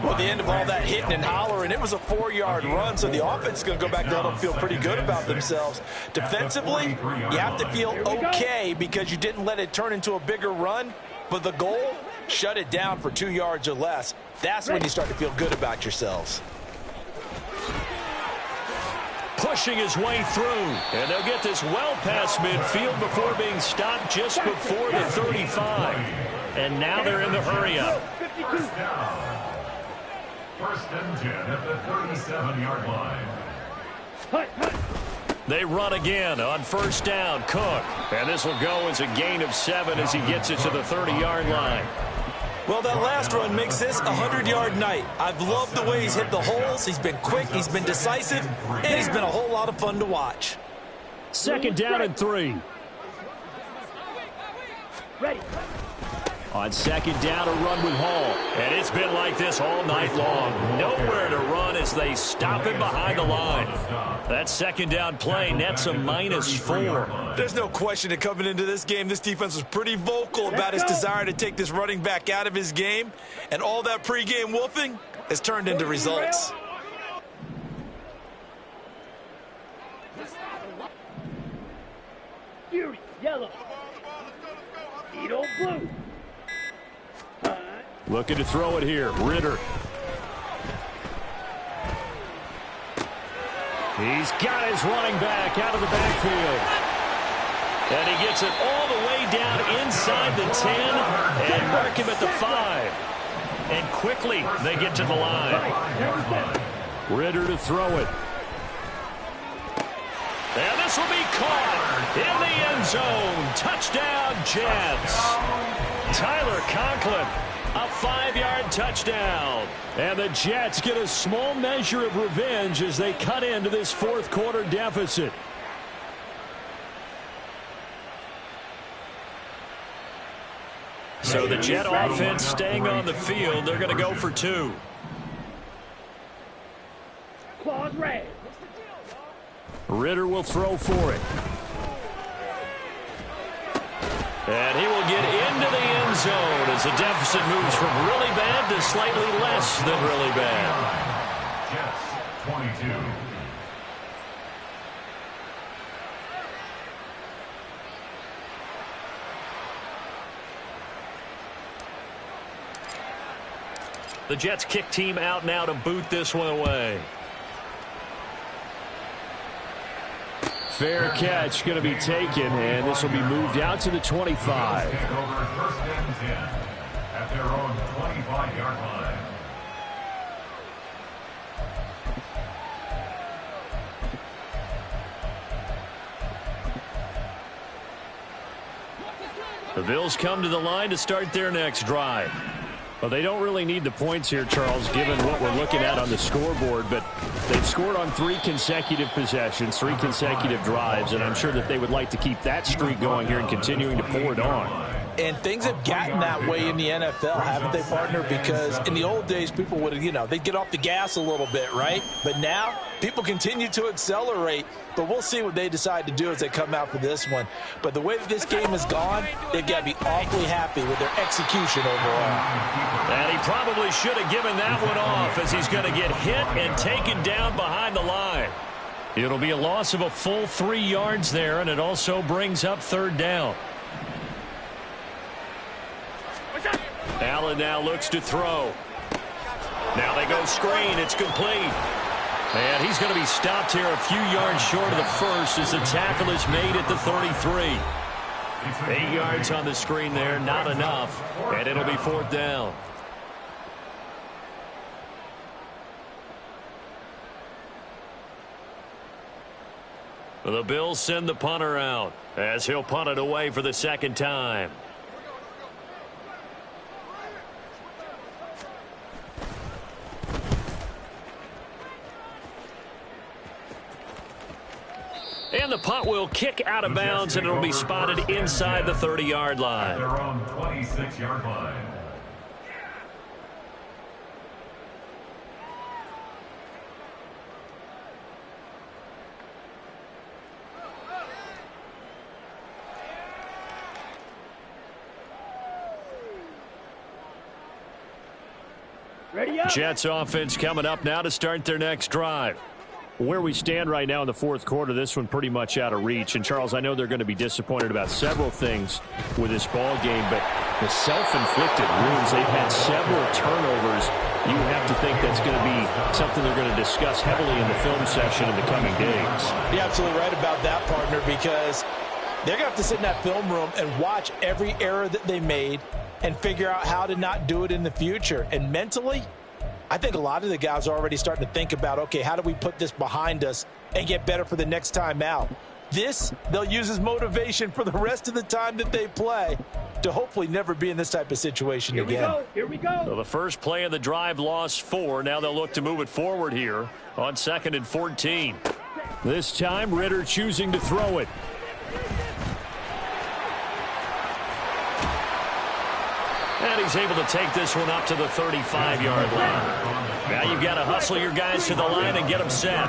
Well, the end of all that hitting and hollering, it was a 4-yard run, so the offense is going to go back down and feel pretty good about themselves. Defensively, you have to feel okay because you didn't let it turn into a bigger run, but the goal, shut it down for 2 yards or less. That's when you start to feel good about yourselves. Pushing his way through, and they'll get this well past midfield before being stopped just before the 35. And now they're in the hurry-up. First down. 1st and 10 at the 37-yard line. Hut, hut. They run again on 1st down. Cook. And this will go as a gain of 7 as he gets it to the 30-yard line. Well, that last run makes this a 100-yard night. I've loved the way he's hit the holes. He's been quick, he's been decisive, and he's been a whole lot of fun to watch. 2nd down and 3. Ready. On 2nd down, a run with Hall. And it's been like this all night long. Nowhere to run as they stop him behind the line. That 2nd down play nets a -4. There's no question that coming into this game, this defense was pretty vocal about his desire to take this running back out of his game. And all that pregame wolfing has turned into results. Fury. Yellow. Edo blue. Looking to throw it here. Ritter. He's got his running back out of the backfield. And he gets it all the way down inside the 10 and mark him at the 5. And quickly they get to the line. Ritter to throw it. And this will be caught in the end zone. Touchdown, Jets. Tyler Conklin, a 5-yard touchdown. And the Jets get a small measure of revenge as they cut into this 4th quarter deficit. So the Jet offense staying on the field. They're going to go for 2. Claws red. Ritter will throw for it. And he will get into the end zone as the deficit moves from really bad to slightly less than really bad. Jets, 22. The Jets kick team out now to boot this one away. Fair catch going to be taken, and this will be moved out to the 25. Take over first and 10 at their own 25-yard line. The Bills come to the line to start their next drive. Well, they don't really need the points here, Charles, given what we're looking at on the scoreboard, but they've scored on 3 consecutive possessions, 3 consecutive drives, and I'm sure that they would like to keep that streak going here and continuing to pour it on. And things have gotten that way in the NFL, haven't they, partner? Because in the old days, people would, they'd get off the gas a little bit, right? But now, people continue to accelerate. But we'll see what they decide to do as they come out for this one. But the way that this game has gone, they've got to be awfully happy with their execution overall. And he probably should have given that one off as he's going to get hit and taken down behind the line. It'll be a loss of a full 3 yards there, and it also brings up third down. Allen now looks to throw. Now they go screen. It's complete. And he's going to be stopped here a few yards short of the first as the tackle is made at the 33. 8 yards on the screen there, not enough. And it'll be fourth down. The Bills send the punter out as he'll punt it away for the second time. And the punt will kick out of bounds, and it'll be spotted inside the 30-yard line. Their own 26-yard line. Ready up. Jets offense coming up now to start their next drive. Where we stand right now in the fourth quarter, this one pretty much out of reach. And, Charles, I know they're going to be disappointed about several things with this ball game, but the self-inflicted wounds, they've had several turnovers. You have to think that's going to be something they're going to discuss heavily in the film session in the coming days. You're absolutely right about that, partner, because they're going to have to sit in that film room and watch every error that they made and figure out how to not do it in the future. And mentally, I think a lot of the guys are already starting to think about, okay, how do we put this behind us and get better for the next time out? This, they'll use as motivation for the rest of the time that they play to hopefully never be in this type of situation again. Here we go. So the first play of the drive lost 4. Now they'll look to move it forward here on 2nd and 14. This time, Ritter choosing to throw it. And he's able to take this one up to the 35-yard line. Now you've got to hustle your guys to the line and get them set.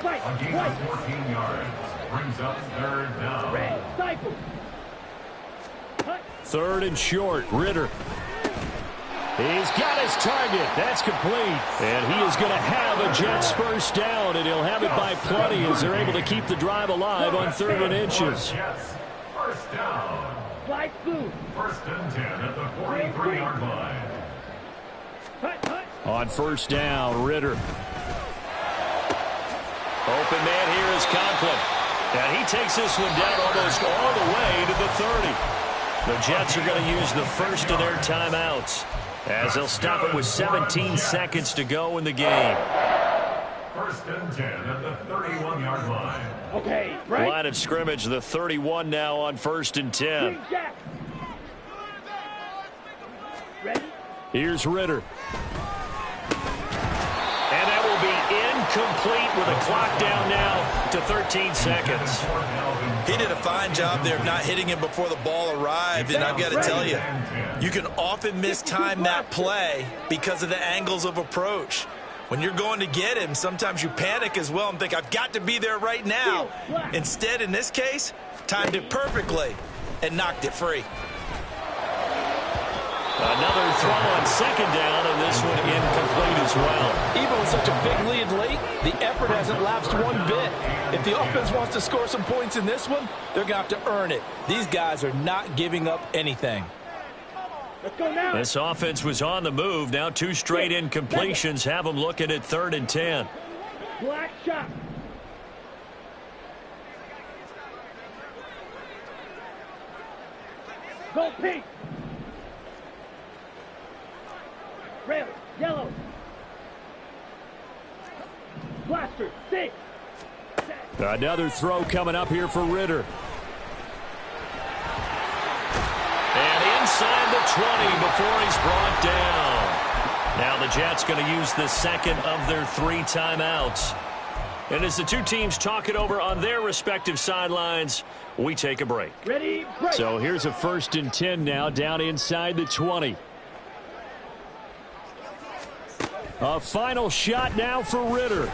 Fight, A gain fight. of 14 yards brings up third down. Red, stifle. Cut. 3rd and short, Ritter. He's got his target. That's complete. And he is going to have a Jets first down, and he'll have it by plenty as they're able to keep the drive alive on 3rd and inches. Jets, first down. Slide through. First and 10 at the 43-yard line. Cut, cut. On first down, Ritter. Open man here is Conklin. And he takes this one down almost all the way to the 30. The Jets are going to use the first of their timeouts as they'll stop it with 17 seconds to go in the game. First and 10 at the 31-yard line. Okay, right. Line of scrimmage, the 31 now on 1st and 10. Green Jack. Ready? Here's Ritter. And that will be incomplete with a clock down now to 13 seconds. He did a fine job there of not hitting him before the ball arrived, and I've got to tell you, you can often mistime that play because of the angles of approach. When you're going to get him, sometimes you panic as well and think, I've got to be there right now. Instead, in this case, timed it perfectly and knocked it free. Another throw on second down, and this one incomplete as well. Even with such a big lead late, the effort hasn't lapsed one bit. If the offense wants to score some points in this one, they're going to have to earn it. These guys are not giving up anything. Let's go now. This offense was on the move. Now 2 straight incompletions have them looking at 3rd and 10. Black shot. Go pink. Red, yellow. Blaster, 6. Another throw coming up here for Ritter. And inside the 20 before he's brought down. Now the Jets going to use the second of their 3 timeouts. And as the 2 teams talk it over on their respective sidelines, we take a break. Ready, break. So here's a 1st and 10 now, down inside the 20. A final shot now for Ritter. And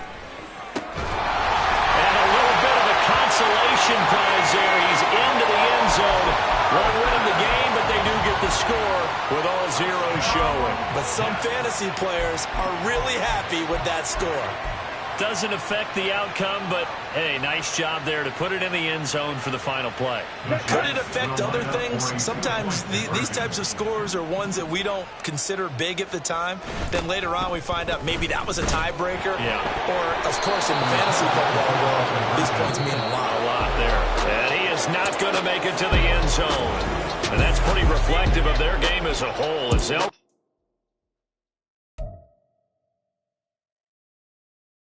a little bit of a consolation prize there. He's into the end zone. Won't win the game, but they do get the score with all zeros showing. But some fantasy players are really happy with that score. Doesn't affect the outcome, but, hey, nice job there to put it in the end zone for the final play. Could it affect other things? Sometimes these types of scores are ones that we don't consider big at the time. Then later on we find out maybe that was a tiebreaker. Yeah. Or, of course, in the fantasy football world, these points mean a lot. A lot there. And he is not going to make it to the end zone. And that's pretty reflective of their game as a whole as they'll